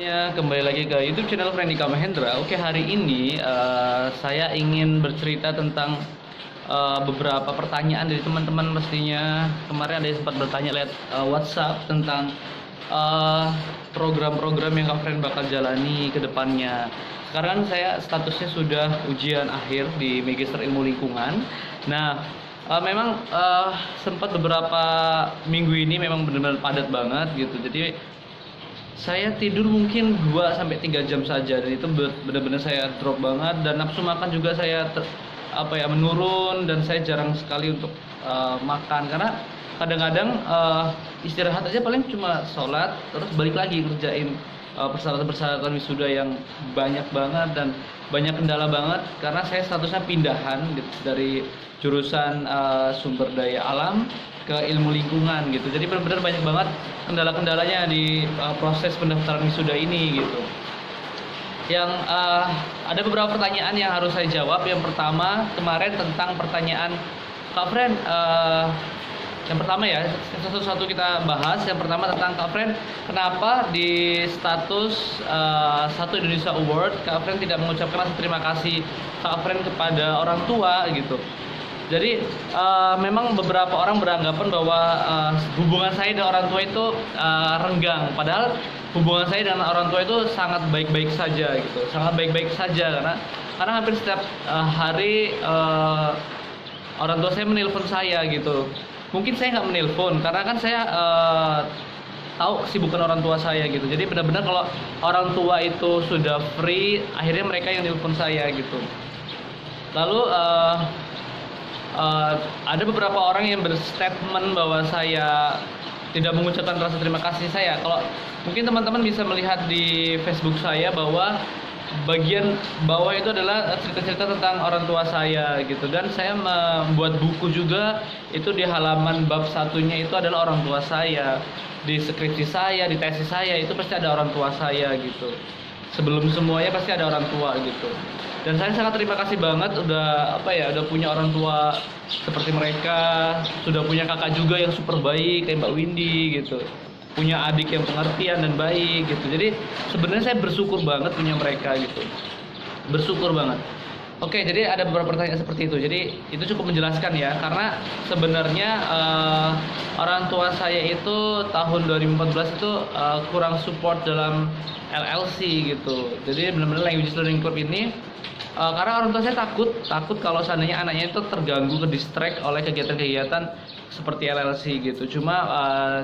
Ya, kembali lagi ke YouTube channel Frendika Mahendra. Oke, hari ini saya ingin bercerita tentang beberapa pertanyaan dari teman-teman. Pastinya kemarin ada yang sempat bertanya lewat WhatsApp tentang program-program yang Kak Fren bakal jalani ke depannya. Sekarang kan saya statusnya sudah ujian akhir di Magister Ilmu Lingkungan. Nah, memang sempat beberapa minggu ini memang benar-benar padat banget gitu. Jadi saya tidur mungkin 2 sampai 3 jam saja, dan itu benar-benar saya drop banget, dan nafsu makan juga saya menurun, dan saya jarang sekali untuk makan karena kadang-kadang istirahat aja paling cuma sholat terus balik lagi ngerjain persyaratan-persyaratan wisuda yang banyak banget dan banyak kendala banget karena saya statusnya pindahan gitu, dari jurusan sumber daya alam ke ilmu lingkungan gitu. Jadi benar-benar banyak banget kendala-kendalanya di proses pendaftaran wisuda ini gitu. Yang ada beberapa pertanyaan yang harus saya jawab. Yang pertama kemarin tentang pertanyaan Kak Fren, yang pertama ya, satu-satu kita bahas. Yang pertama tentang Kak Fren, kenapa di status Satu Indonesia Award Kak Fren tidak mengucapkan rasa terima kasih Kak Fren kepada orang tua gitu. Jadi memang beberapa orang beranggapan bahwa hubungan saya dengan orang tua itu renggang. Padahal hubungan saya dengan orang tua itu sangat baik-baik saja gitu, sangat baik-baik saja karena hampir setiap hari orang tua saya menelpon saya gitu. Mungkin saya nggak menelpon karena kan saya tahu kesibukan orang tua saya gitu. Jadi benar-benar kalau orang tua itu sudah free, akhirnya mereka yang nelpon saya gitu. Lalu ada beberapa orang yang berstatement bahwa saya tidak mengucapkan rasa terima kasih saya. Kalau mungkin teman-teman bisa melihat di Facebook saya bahwa bagian bawah itu adalah cerita-cerita tentang orang tua saya gitu, dan saya membuat buku juga. Itu di halaman bab satunya itu adalah orang tua saya. Di skripsi saya, di tesis saya itu pasti ada orang tua saya gitu. Sebelum semuanya pasti ada orang tua gitu. Dan saya sangat terima kasih banget udah punya orang tua seperti mereka, sudah punya kakak juga yang super baik kayak Mbak Windy gitu, punya adik yang pengertian dan baik gitu. Jadi sebenarnya saya bersyukur banget punya mereka gitu, bersyukur banget. Oke, jadi ada beberapa pertanyaan seperti itu. Jadi itu cukup menjelaskan ya, karena sebenarnya orang tua saya itu tahun 2014 itu kurang support dalam LLC gitu. Jadi benar-benar Language Learning Club ini karena orang tua saya takut kalau seandainya anaknya itu terganggu, ke distract oleh kegiatan-kegiatan seperti LLC gitu. Cuma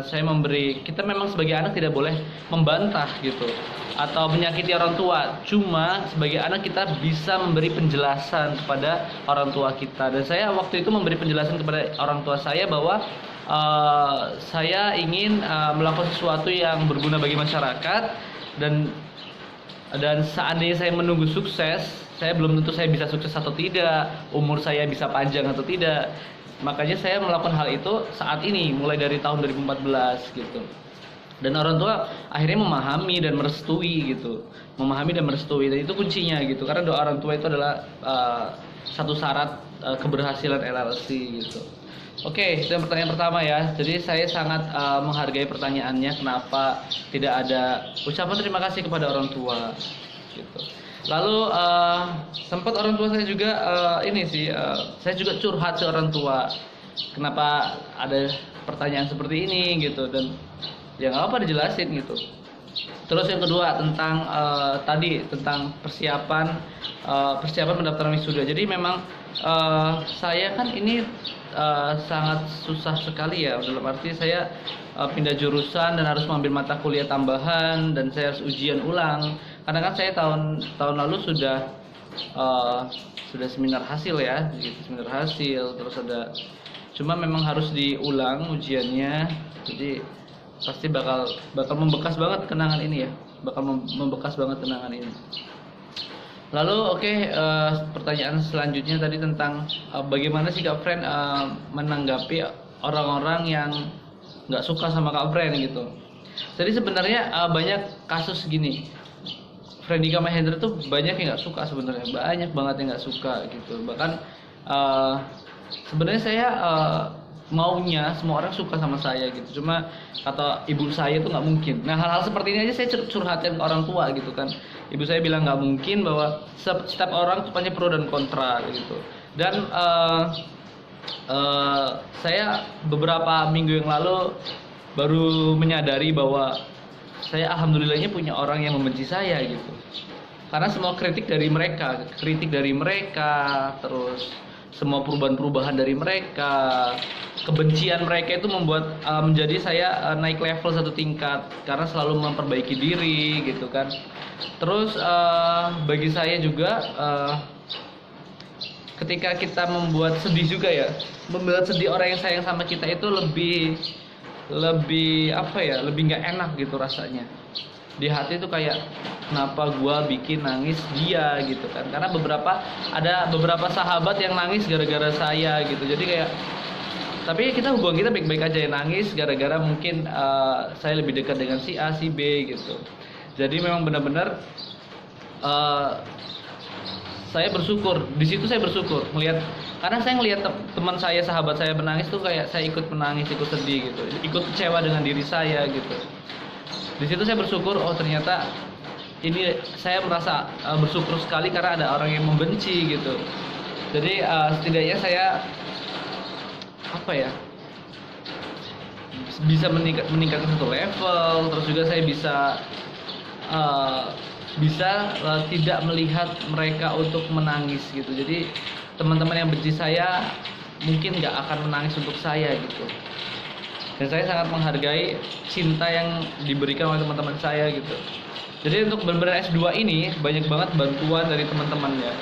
kita memang sebagai anak tidak boleh membantah gitu atau menyakiti orang tua. Cuma sebagai anak kita bisa memberi penjelasan kepada orang tua kita. Dan saya waktu itu memberi penjelasan kepada orang tua saya bahwa saya ingin melakukan sesuatu yang berguna bagi masyarakat, dan seandainya saya menunggu sukses, saya belum tentu saya bisa sukses atau tidak, umur saya bisa panjang atau tidak. Makanya saya melakukan hal itu saat ini, mulai dari tahun 2014 gitu. Dan orang tua akhirnya memahami dan merestui gitu, dan itu kuncinya gitu, karena doa orang tua itu adalah satu syarat keberhasilan LLC gitu. Oke, itu yang pertanyaan pertama ya. Jadi saya sangat menghargai pertanyaannya, kenapa tidak ada ucapan terima kasih kepada orang tua gitu. Lalu sempat orang tua saya juga saya juga curhat ke orang tua, kenapa ada pertanyaan seperti ini gitu, dan ya nggak apa dijelasin gitu. Terus yang kedua tentang tentang persiapan pendaftaran wisuda. Jadi memang saya kan ini sangat susah sekali ya, dalam arti saya pindah jurusan dan harus mengambil mata kuliah tambahan, dan saya harus ujian ulang karena kan saya tahun lalu sudah seminar hasil ya gitu, seminar hasil. Terus cuma memang harus diulang ujiannya, jadi pasti bakal membekas banget kenangan ini ya, membekas banget kenangan ini. Lalu pertanyaan selanjutnya tadi tentang bagaimana sih Kak Fren menanggapi orang-orang yang nggak suka sama Kak Fren gitu. Jadi sebenarnya banyak kasus gini, Frendika Mahendra tuh banyak yang nggak suka sebenarnya, banyak banget yang nggak suka gitu. Bahkan sebenarnya saya maunya semua orang suka sama saya gitu. Cuma kata ibu saya itu nggak mungkin. Nah, hal-hal seperti ini aja saya curhatin ke orang tua gitu kan. Ibu saya bilang nggak mungkin, bahwa setiap orang tuh punya pro dan kontra gitu. Dan saya beberapa minggu yang lalu baru menyadari bahwa saya alhamdulillahnya punya orang yang membenci saya gitu. Karena semua kritik dari mereka, terus semua perubahan-perubahan dari mereka, kebencian mereka itu membuat menjadi saya naik level satu tingkat karena selalu memperbaiki diri gitu kan. Terus bagi saya juga ketika kita membuat sedih juga ya, membuat sedih orang yang sayang sama kita itu lebih apa ya, lebih nggak enak gitu rasanya di hati. Itu kayak kenapa gua bikin nangis dia gitu kan, karena ada beberapa sahabat yang nangis gara-gara saya gitu. Jadi kayak, tapi hubungan kita baik-baik aja, ya nangis gara-gara mungkin saya lebih dekat dengan si A si B gitu. Jadi memang benar-benar saya bersyukur di situ. Saya bersyukur melihat, karena saya ngelihat teman saya, sahabat saya menangis tuh kayak saya ikut menangis, ikut sedih gitu, ikut kecewa dengan diri saya gitu. Di situ saya bersyukur, oh ternyata ini saya merasa bersyukur sekali karena ada orang yang membenci gitu. Jadi setidaknya saya apa ya, bisa meningkatkan satu level. Terus juga saya bisa tidak melihat mereka untuk menangis gitu. Jadi teman-teman yang benci saya mungkin nggak akan menangis untuk saya gitu. Dan saya sangat menghargai cinta yang diberikan oleh teman-teman saya gitu. Jadi untuk benar-benar S2 ini banyak banget bantuan dari teman-temannya,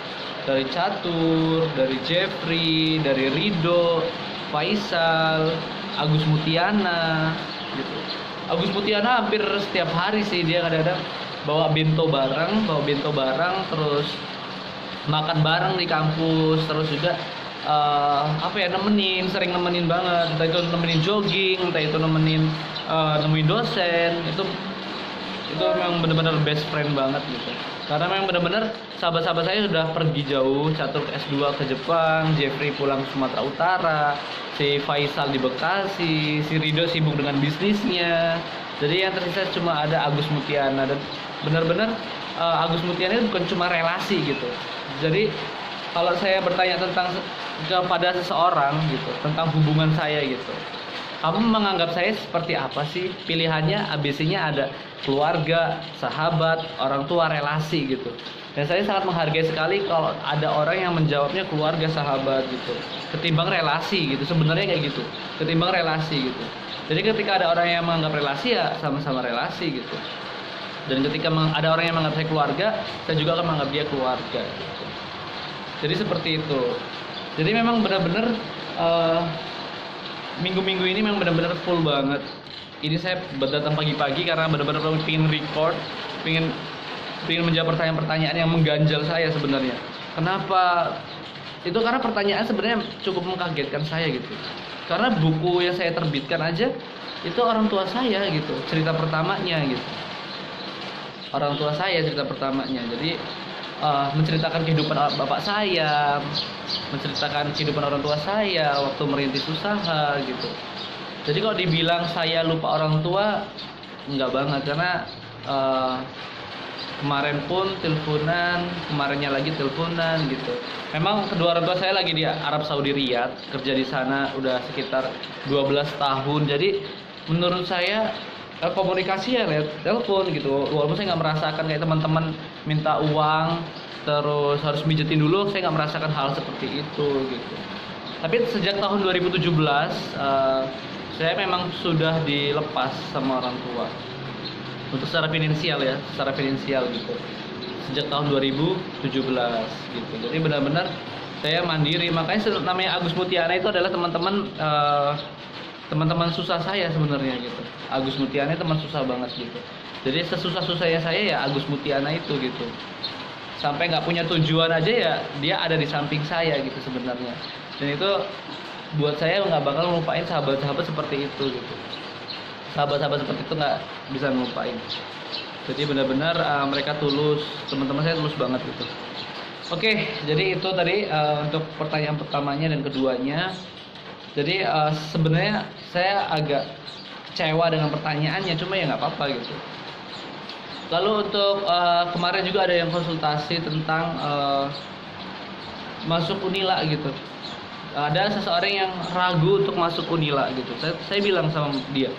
dari Catur, dari Jeffrey, dari Rido, Faisal, Agus Mutiana gitu. Agus Mutiana hampir setiap hari sih dia kadang-kadang bawa bento bareng, terus makan bareng di kampus, terus juga sering nemenin banget, entah itu nemenin jogging, entah itu nemenin dosen. Itu memang benar-benar best friend banget gitu. Karena memang benar-benar sahabat-sahabat saya sudah pergi jauh, Catur S2 ke Jepang, Jeffrey pulang ke Sumatera Utara, si Faisal di Bekasi, si Rido sibuk dengan bisnisnya. Jadi yang tersisa cuma ada Agus Mutiana. Dan benar-benar Agus Mutiana itu bukan cuma relasi gitu. Jadi kalau saya bertanya kepada seseorang gitu tentang hubungan saya gitu, kamu menganggap saya seperti apa sih? Pilihannya ABC-nya ada keluarga, sahabat, orang tua, relasi gitu. Dan saya sangat menghargai sekali kalau ada orang yang menjawabnya keluarga, sahabat gitu, ketimbang relasi gitu. Sebenarnya kayak gitu, ketimbang relasi gitu. Jadi ketika ada orang yang menganggap relasi, ya sama-sama relasi gitu. Dan ketika ada orang yang menganggap saya keluarga, saya juga akan menganggap dia keluarga gitu. Jadi seperti itu. Jadi memang benar-benar minggu-minggu ini memang benar-benar full banget. Ini saya datang pagi-pagi karena benar-benar pengen record, pengen menjawab pertanyaan-pertanyaan yang mengganjal saya sebenarnya. Kenapa? Itu karena pertanyaan sebenarnya cukup mengkagetkan saya gitu. Karena buku yang saya terbitkan aja itu orang tua saya gitu, cerita pertamanya gitu. Orang tua saya cerita pertamanya. Jadi menceritakan kehidupan bapak saya, menceritakan kehidupan orang tua saya waktu merintis usaha gitu. Jadi kalau dibilang saya lupa orang tua, enggak banget, karena kemarin pun kemarinnya lagi teleponan gitu. Memang kedua orang tua saya lagi di Arab Saudi Riyadh, kerja di sana udah sekitar 12 tahun. Jadi menurut saya komunikasi ya lewat telepon gitu. Walaupun saya nggak merasakan kayak teman-teman minta uang terus harus mijetin dulu, saya nggak merasakan hal seperti itu gitu. Tapi sejak tahun 2017 saya memang sudah dilepas sama orang tua untuk secara finansial gitu. Sejak tahun 2017 gitu. Jadi benar-benar saya mandiri. Makanya namanya Agus Mutiana itu adalah teman-teman susah saya sebenarnya gitu. Agus Mutiana teman susah banget gitu. Jadi sesusah-susahnya saya ya Agus Mutiana itu gitu. Sampai nggak punya tujuan aja ya dia ada di samping saya gitu sebenarnya. Dan itu buat saya nggak bakal melupain sahabat-sahabat seperti itu gitu. Sahabat-sahabat seperti itu nggak bisa melupain. Jadi benar-benar mereka tulus, teman-teman saya tulus banget gitu. Oke, jadi itu tadi untuk pertanyaan pertamanya dan keduanya. Jadi sebenarnya saya agak kecewa dengan pertanyaannya, cuma ya nggak apa-apa gitu. Lalu untuk kemarin juga ada yang konsultasi tentang masuk Unila gitu. Ada seseorang yang ragu untuk masuk Unila gitu. Saya bilang sama dia,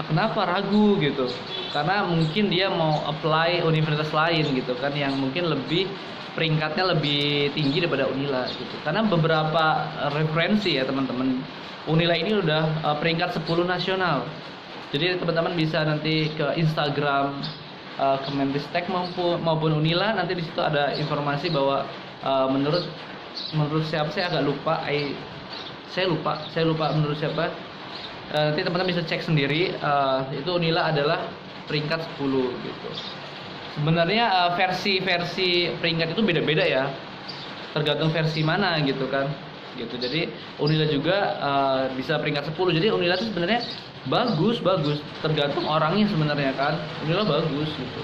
kenapa ragu gitu? Karena mungkin dia mau apply universitas lain gitu kan, yang mungkin lebih peringkatnya lebih tinggi daripada Unila gitu. Karena beberapa referensi ya teman-teman, Unila ini udah peringkat 10 nasional. Jadi teman-teman bisa nanti ke Instagram Kemendristek maupun Unila, nanti di situ ada informasi bahwa menurut siapa saya agak lupa, saya lupa menurut siapa. Nanti teman-teman bisa cek sendiri, itu Unila adalah peringkat 10 gitu. Sebenarnya versi peringkat itu beda-beda ya, tergantung versi mana gitu kan gitu. Jadi Unila juga bisa peringkat 10. Jadi Unila itu sebenarnya bagus tergantung orangnya sebenarnya kan. Unila bagus gitu.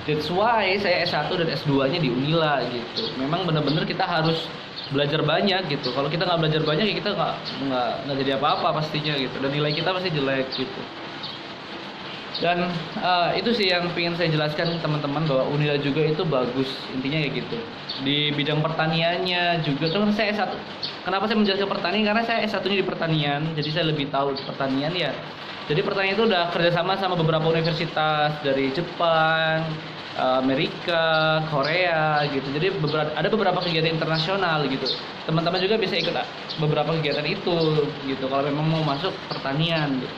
That's why saya S1 dan S2 nya di Unila gitu. Memang benar-benar kita harus belajar banyak gitu. Kalau kita nggak belajar banyak ya kita nggak jadi apa-apa pastinya gitu, dan nilai kita pasti jelek gitu. Dan itu sih yang ingin saya jelaskan teman-teman, bahwa Unila juga itu bagus, intinya kayak gitu. Di bidang pertaniannya juga kan saya S1. Kenapa saya menjelaskan pertanian? Karena saya S1-nya di pertanian, jadi saya lebih tahu pertanian ya. Jadi pertanian itu udah kerjasama sama beberapa universitas dari Jepang, Amerika, Korea gitu. Jadi ada beberapa kegiatan internasional gitu. Teman-teman juga bisa ikut beberapa kegiatan itu gitu kalau memang mau masuk pertanian gitu.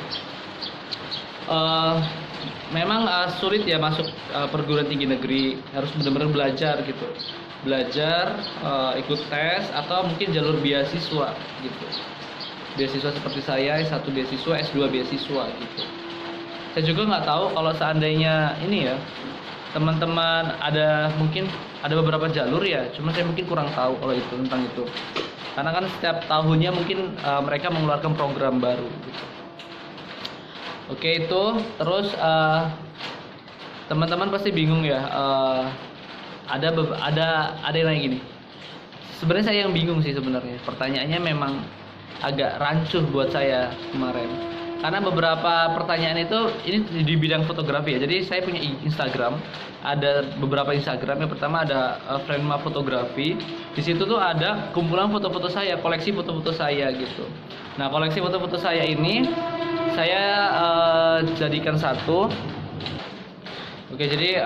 Memang sulit ya masuk perguruan tinggi negeri, harus benar-benar belajar gitu, ikut tes atau mungkin jalur beasiswa gitu. Beasiswa seperti saya, S1 beasiswa, S2 beasiswa gitu. Saya juga nggak tahu kalau seandainya ini ya teman-teman mungkin ada beberapa jalur ya, cuma saya mungkin kurang tahu kalau itu tentang itu, karena kan setiap tahunnya mungkin mereka mengeluarkan program baru gitu. Oke, itu terus teman-teman pasti bingung ya, ada yang nanya gini. Sebenarnya saya yang bingung sih sebenarnya, pertanyaannya memang agak rancuh buat saya kemarin, karena beberapa pertanyaan itu ini di bidang fotografi ya. Jadi saya punya Instagram, ada beberapa Instagram. Yang pertama ada Frema Fotografi. Di situ tuh ada kumpulan foto-foto saya, koleksi foto-foto saya gitu. Nah, koleksi foto-foto saya ini saya jadikan satu. Oke, jadi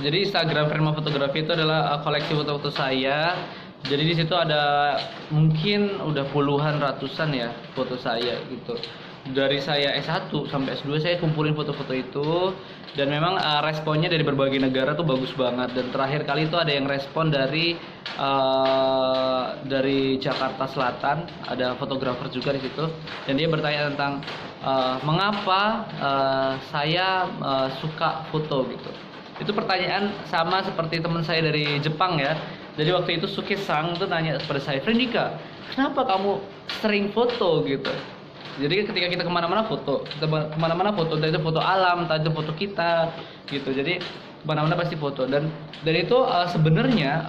jadi Instagram Frema Fotografi itu adalah koleksi foto-foto saya. Jadi di situ ada mungkin udah puluhan, ratusan ya foto saya gitu. Dari saya S1 sampai S2 saya kumpulin foto-foto itu, dan memang responnya dari berbagai negara tuh bagus banget. Dan terakhir kali itu ada yang respon dari Jakarta Selatan, ada fotografer juga di situ, dan dia bertanya tentang mengapa saya suka foto gitu. Itu pertanyaan sama seperti teman saya dari Jepang ya. Jadi waktu itu Suki-san tuh nanya kepada saya, Frendika, kenapa kamu sering foto gitu? Jadi ketika kita kemana-mana foto, entah itu foto alam, entah itu foto kita gitu. Jadi kemana-mana pasti foto. Dan dari itu sebenarnya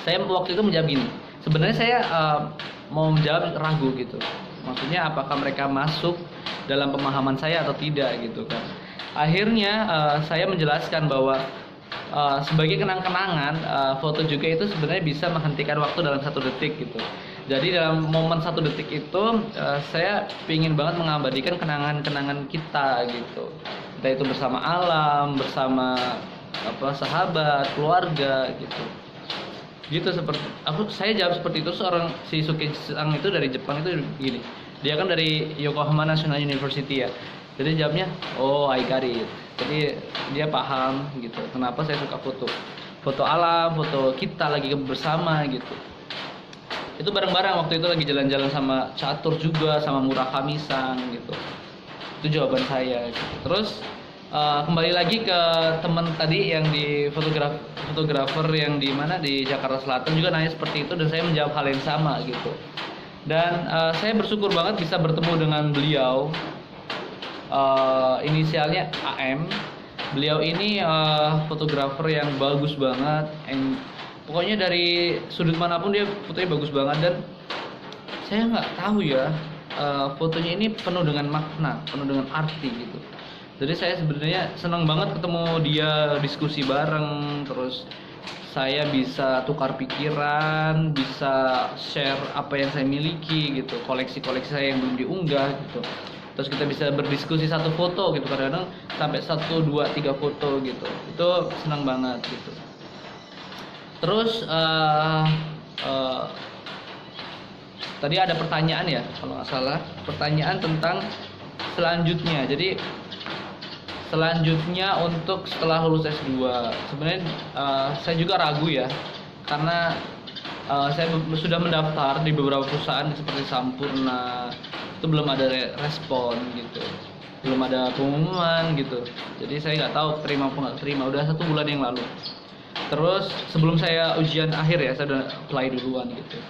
saya waktu itu menjawab gini. Sebenarnya saya mau menjawab ragu gitu. Maksudnya apakah mereka masuk dalam pemahaman saya atau tidak gitu kan. Akhirnya saya menjelaskan bahwa sebagai kenang-kenangan, foto juga itu sebenarnya bisa menghentikan waktu dalam 1 detik gitu. Jadi dalam momen 1 detik itu saya ingin banget mengabadikan kenangan-kenangan kita gitu. Entah itu bersama alam, bersama sahabat, keluarga gitu. Gitu seperti saya jawab seperti itu. Si Suki-san itu dari Jepang itu gini. Dia kan dari Yokohama National University ya. Jadi jawabnya, oh I got it. Jadi dia paham gitu kenapa saya suka foto alam, foto kita lagi bersama gitu. Itu bareng-bareng waktu itu lagi jalan-jalan sama Catur juga, sama Murakami-san gitu. Itu jawaban saya gitu. Terus kembali lagi ke teman tadi yang di fotografer yang di mana di Jakarta Selatan juga nanya seperti itu, dan saya menjawab hal yang sama gitu. Dan saya bersyukur banget bisa bertemu dengan beliau. Inisialnya AM. Beliau ini fotografer yang bagus banget, pokoknya dari sudut manapun dia fotonya bagus banget. Dan saya nggak tahu ya, fotonya ini penuh dengan makna, penuh dengan arti gitu. Jadi saya sebenarnya senang banget ketemu dia, diskusi bareng, terus saya bisa tukar pikiran, bisa share apa yang saya miliki gitu, koleksi-koleksi saya yang belum diunggah gitu. Terus kita bisa berdiskusi satu foto gitu, kadang-kadang sampai 1, 2, 3 foto gitu. Itu senang banget gitu. Terus eh, tadi ada pertanyaan ya kalau nggak salah, pertanyaan tentang selanjutnya. Jadi selanjutnya untuk setelah lulus S2 sebenarnya saya juga ragu ya, karena saya sudah mendaftar di beberapa perusahaan seperti Sampurna, itu belum ada respon gitu, belum ada pengumuman gitu. Jadi saya nggak tahu terima apa nggak terima, udah 1 bulan yang lalu. Terus sebelum saya ujian akhir ya, saya udah apply duluan gitu.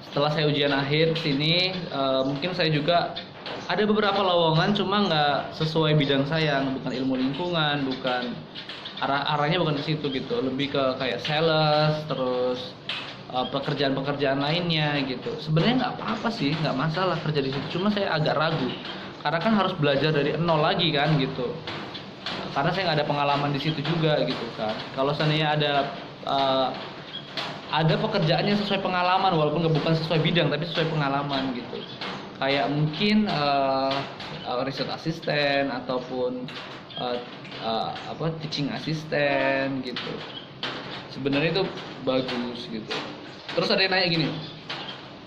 Setelah saya ujian akhir sini, mungkin saya juga ada beberapa lowongan, cuma nggak sesuai bidang saya, bukan ilmu lingkungan, bukan arahnya bukan ke situ gitu, lebih ke kayak sales, terus pekerjaan-pekerjaan lainnya gitu. Sebenarnya nggak apa-apa sih, nggak masalah kerja di situ, cuma saya agak ragu karena kan harus belajar dari nol lagi kan gitu, karena saya nggak ada pengalaman di situ juga gitu kan. Kalau seandainya ada pekerjaan yang sesuai pengalaman, walaupun bukan sesuai bidang tapi sesuai pengalaman gitu, kayak mungkin riset asisten ataupun teaching asisten gitu, sebenarnya itu bagus gitu. Terus ada yang nanya gini,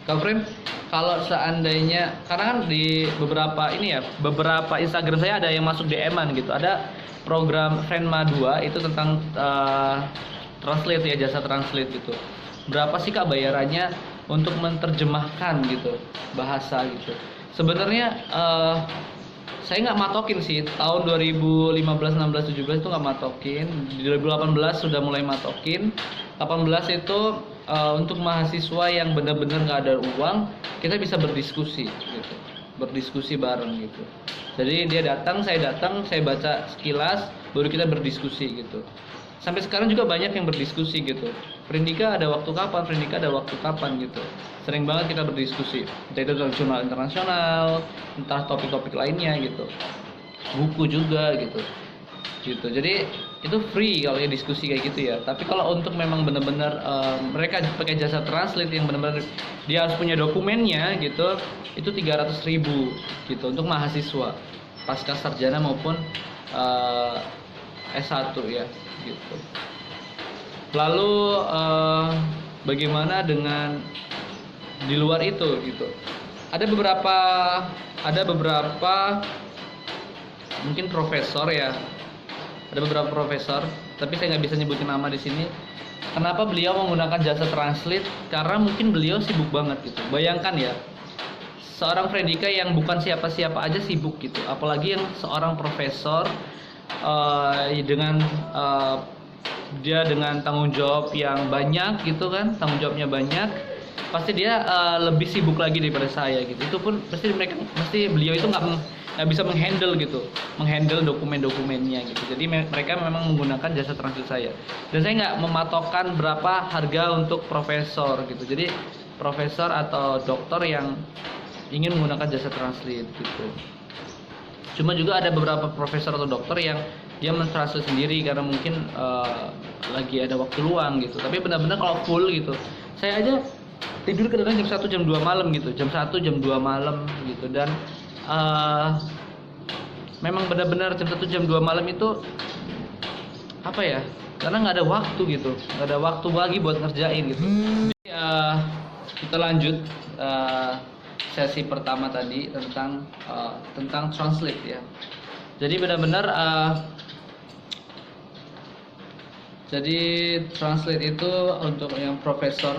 Kak Frame, kalau seandainya, karena kan di beberapa Instagram saya ada yang masuk DM-an gitu, ada program Friendma 2 itu tentang translate ya, jasa translate gitu. Berapa sih Kak bayarannya untuk menerjemahkan gitu bahasa gitu? Sebenarnya saya nggak matokin sih, tahun 2015, 16, 17 itu nggak matokin, di 2018 sudah mulai matokin. 18 itu untuk mahasiswa yang benar-benar nggak ada uang, kita bisa berdiskusi gitu, berdiskusi bareng gitu. Jadi dia datang, saya baca sekilas, baru kita berdiskusi gitu. Sampai sekarang juga banyak yang berdiskusi gitu. Frindika ada waktu kapan? Frindika ada waktu kapan gitu. Sering banget kita berdiskusi. Entah itu tentang jurnal internasional, entah topik-topik lainnya gitu. Buku juga gitu. Gitu. Jadi itu free kalau ya diskusi kayak gitu ya. Tapi kalau untuk memang benar-benar mereka pakai jasa translate yang benar-benar dia harus punya dokumennya gitu, itu 300.000 gitu untuk mahasiswa pasca sarjana maupun S1 ya gitu. Lalu bagaimana dengan di luar itu gitu? Ada beberapa mungkin profesor ya. Ada beberapa profesor, tapi saya nggak bisa nyebutin nama di sini. Kenapa beliau menggunakan jasa translate? Karena mungkin beliau sibuk banget gitu. Bayangkan ya, seorang Frendika yang bukan siapa-siapa aja sibuk gitu, apalagi yang seorang profesor dengan dia dengan tanggung jawab yang banyak gitu kan, tanggung jawabnya banyak, pasti dia lebih sibuk lagi daripada saya gitu. Itu pun pasti beliau itu nggak bisa menghandle dokumen-dokumennya gitu. Jadi mereka memang menggunakan jasa translate saya, dan saya nggak mematokkan berapa harga untuk profesor gitu. Jadi profesor atau doktor yang ingin menggunakan jasa translate gitu. Cuma juga ada beberapa profesor atau dokter yang dia mentranslate sendiri karena mungkin lagi ada waktu luang gitu. Tapi benar-benar kalau full gitu, saya aja tidur kadang-kadang jam 1 jam 2 malam gitu, jam 1 jam 2 malam gitu. Dan memang benar-benar jam 1 jam 2 malam itu apa ya, karena nggak ada waktu gitu, nggak ada waktu lagi buat ngerjain gitu. Jadi kita lanjut sesi pertama tadi tentang translate ya. Jadi benar-benar jadi translate itu untuk yang profesor,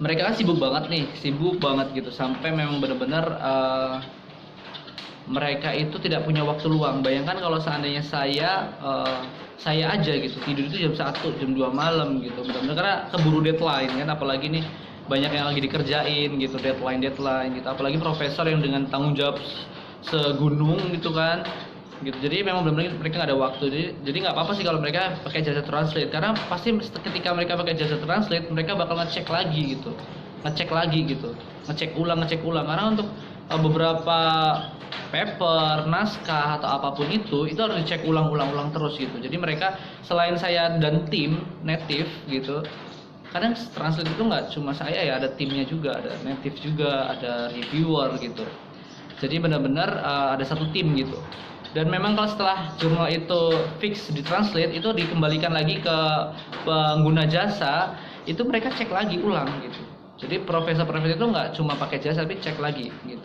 mereka kan sibuk banget gitu, sampai memang benar-benar mereka itu tidak punya waktu luang. Bayangkan kalau seandainya saya aja gitu tidur itu jam 1 jam 2 malam gitu, benar-benar karena keburu deadline kan, apalagi nih banyak yang lagi dikerjain gitu, deadline gitu, apalagi profesor yang dengan tanggung jawab segunung gitu kan gitu. Jadi memang benar-benar mereka nggak ada waktu. Jadi nggak apa-apa sih kalau mereka pakai jasa translate, karena pasti ketika mereka pakai jasa translate mereka bakal ngecek lagi gitu ngecek lagi gitu, ngecek ulang karena untuk beberapa paper, naskah atau apapun itu harus dicek ulang terus gitu. Jadi mereka selain saya dan tim native gitu, kadang translate itu nggak cuma saya ya, ada timnya juga, ada native juga, ada reviewer gitu. Jadi benar-benar ada satu tim gitu. Dan memang kalau setelah jurnal itu fix ditranslate, itu dikembalikan lagi ke pengguna jasa, itu mereka cek lagi ulang gitu. Jadi profesor-profesor itu nggak cuma pakai jasa, tapi cek lagi gitu,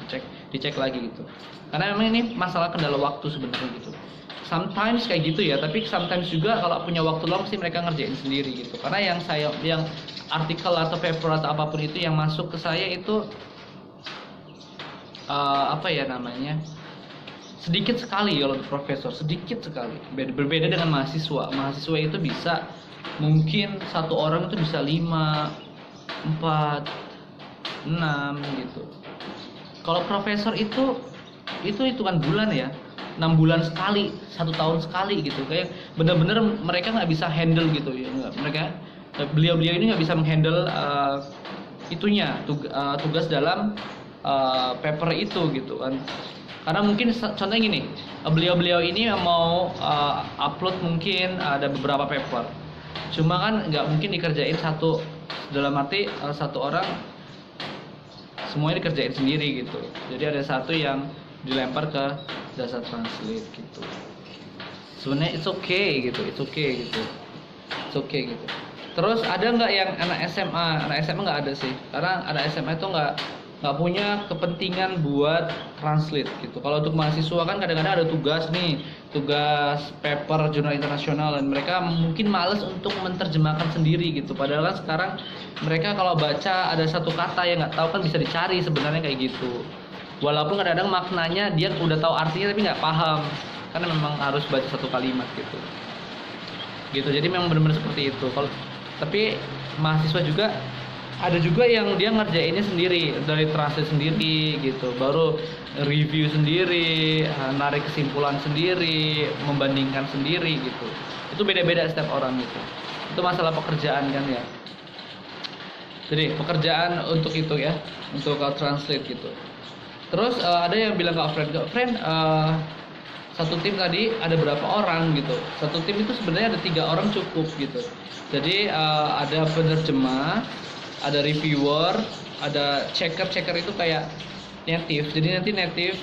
dicek lagi gitu. Karena memang ini masalah kendala waktu sebenarnya gitu. Sometimes kayak gitu ya, tapi sometimes juga kalau punya waktu luang sih mereka ngerjain sendiri gitu. Karena yang artikel atau paper atau apapun itu yang masuk ke saya itu apa ya namanya, sedikit sekali kalau profesor, sedikit sekali. Berbeda dengan mahasiswa itu bisa mungkin satu orang itu bisa 5, 4, 6 gitu. Kalau profesor itu hitungan bulan ya, 6 bulan sekali, 1 tahun sekali gitu. Kayak bener-bener mereka nggak bisa handle gitu ya. Beliau ini nggak bisa menghandle tugas dalam paper itu gitu kan. Karena mungkin contohnya gini, beliau ini mau upload mungkin ada beberapa paper, cuma kan nggak mungkin dikerjain satu, dalam arti satu orang semuanya dikerjain sendiri gitu. Jadi ada satu yang dilempar ke jasa translate gitu. Sebenarnya it's okay gitu. Terus ada nggak yang anak SMA nggak ada sih, karena anak SMA itu nggak punya kepentingan buat translate gitu. Kalau untuk mahasiswa kan kadang-kadang ada tugas paper jurnal internasional, dan mereka mungkin males untuk menerjemahkan sendiri gitu. Padahal kan sekarang mereka kalau baca ada satu kata yang nggak tahu kan bisa dicari sebenarnya kayak gitu. Walaupun kadang-kadang maknanya dia udah tahu artinya tapi nggak paham, karena memang harus baca satu kalimat gitu. Jadi memang benar-benar seperti itu. Tapi mahasiswa juga ada juga yang dia ngerjainnya sendiri, dari translate sendiri gitu, baru review sendiri, narik kesimpulan sendiri, membandingkan sendiri gitu. Itu beda-beda setiap orang gitu. Itu masalah pekerjaan kan ya. Jadi pekerjaan untuk itu ya, untuk translate gitu. Terus ada yang bilang ke friend, satu tim tadi ada berapa orang gitu. Satu tim itu sebenarnya ada 3 orang cukup gitu. Jadi ada penerjemah, ada reviewer, ada checker itu kayak native. Jadi nanti native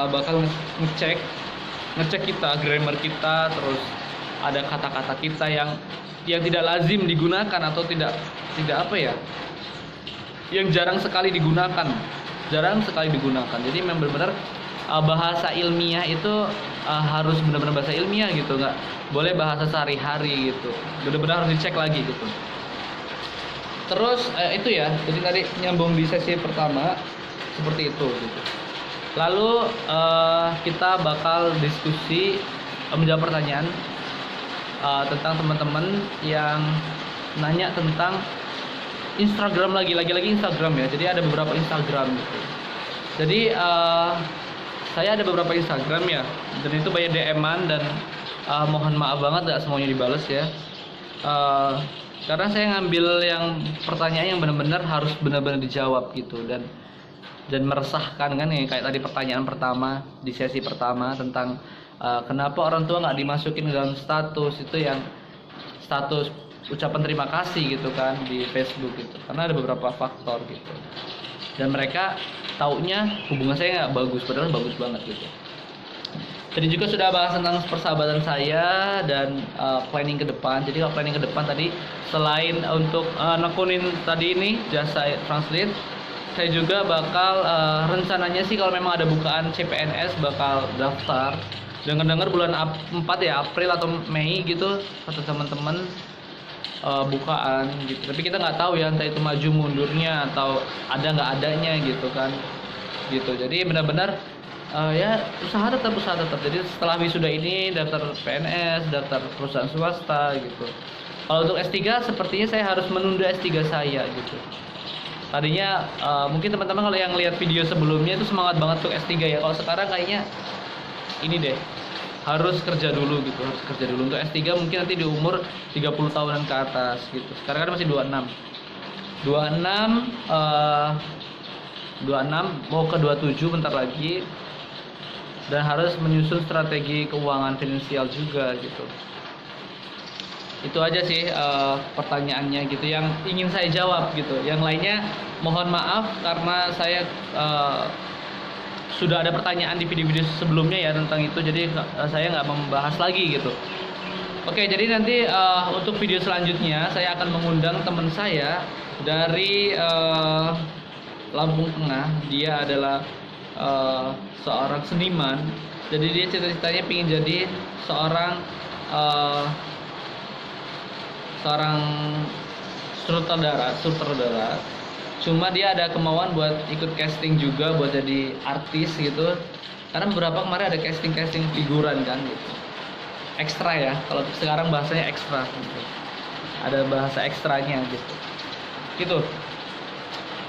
bakal ngecek kita, grammar kita, terus ada kata-kata kita yang tidak lazim digunakan atau tidak apa ya, yang jarang sekali digunakan. Jadi memang benar-benar bahasa ilmiah itu harus benar-benar bahasa ilmiah gitu, nggak boleh bahasa sehari-hari gitu. Benar-benar harus dicek lagi gitu. Terus itu ya, jadi tadi nyambung di sesi pertama seperti itu gitu. Lalu kita bakal diskusi menjawab pertanyaan tentang teman-teman yang nanya tentang Instagram lagi Instagram ya. Jadi ada beberapa Instagram gitu. Jadi saya ada beberapa Instagram ya, dan itu banyak DM-an, dan mohon maaf banget gak semuanya dibales ya. Karena saya ngambil yang pertanyaan yang benar-benar harus benar-benar dijawab gitu, dan meresahkan kan ya, kayak tadi pertanyaan pertama di sesi pertama tentang kenapa orang tua nggak dimasukin ke dalam status itu, yang status ucapan terima kasih gitu kan di Facebook gitu, karena ada beberapa faktor gitu, dan mereka taunya hubungan saya nggak bagus, padahal bagus banget gitu. Tadi juga sudah bahas tentang persahabatan saya dan planning ke depan. Jadi kalau planning ke depan tadi, selain untuk nekunin tadi ini jasa translate, saya juga bakal rencananya sih kalau memang ada bukaan CPNS bakal daftar. Dengar-dengar bulan 4 ya, April atau Mei gitu kata teman-teman bukaan gitu. Tapi kita nggak tahu ya, entah itu maju mundurnya atau ada nggak adanya gitu kan. Gitu. Jadi benar-benar ya usaha tetap. Jadi setelah wisuda ini daftar PNS, daftar perusahaan swasta gitu. Kalau untuk S3 sepertinya saya harus menunda S3 saya gitu. Tadinya mungkin teman-teman kalau yang lihat video sebelumnya itu semangat banget untuk S3 ya. Kalau sekarang kayaknya ini deh, harus kerja dulu gitu, Untuk S3 mungkin nanti di umur 30 tahunan ke atas gitu. Sekarang kan masih 26. 26 mau ke 27 bentar lagi, dan harus menyusun strategi keuangan finansial juga gitu. Itu aja sih pertanyaannya gitu yang ingin saya jawab gitu. Yang lainnya mohon maaf karena saya sudah ada pertanyaan di video-video sebelumnya ya tentang itu, jadi saya nggak membahas lagi gitu. Oke, jadi nanti untuk video selanjutnya saya akan mengundang teman saya dari Lampung Tengah. Dia adalah seorang seniman. Jadi dia cita-citanya ingin jadi seorang sutradara. Cuma dia ada kemauan buat ikut casting juga buat jadi artis gitu. Karena beberapa kemarin ada casting figuran kan gitu. Ekstra ya, kalau sekarang bahasanya ekstra gitu. Ada bahasa ekstranya gitu. Gitu.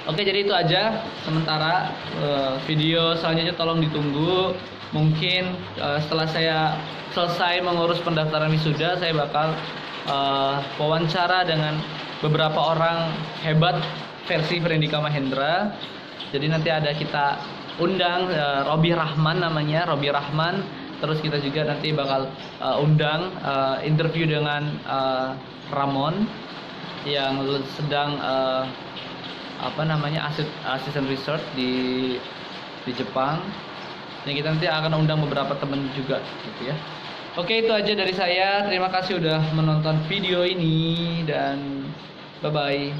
Oke, jadi itu aja sementara. Video selanjutnya tolong ditunggu. Mungkin setelah saya selesai mengurus pendaftaran wisuda, saya bakal wawancara dengan beberapa orang hebat versi Frendika Mahendra. Jadi nanti ada kita undang Robi Rahman namanya, Robi Rahman. Terus kita juga nanti bakal undang interview dengan Ramon yang sedang asisten research di Jepang. Dan kita nanti akan undang beberapa teman juga gitu ya. Oke, itu aja dari saya. Terima kasih udah menonton video ini dan bye bye.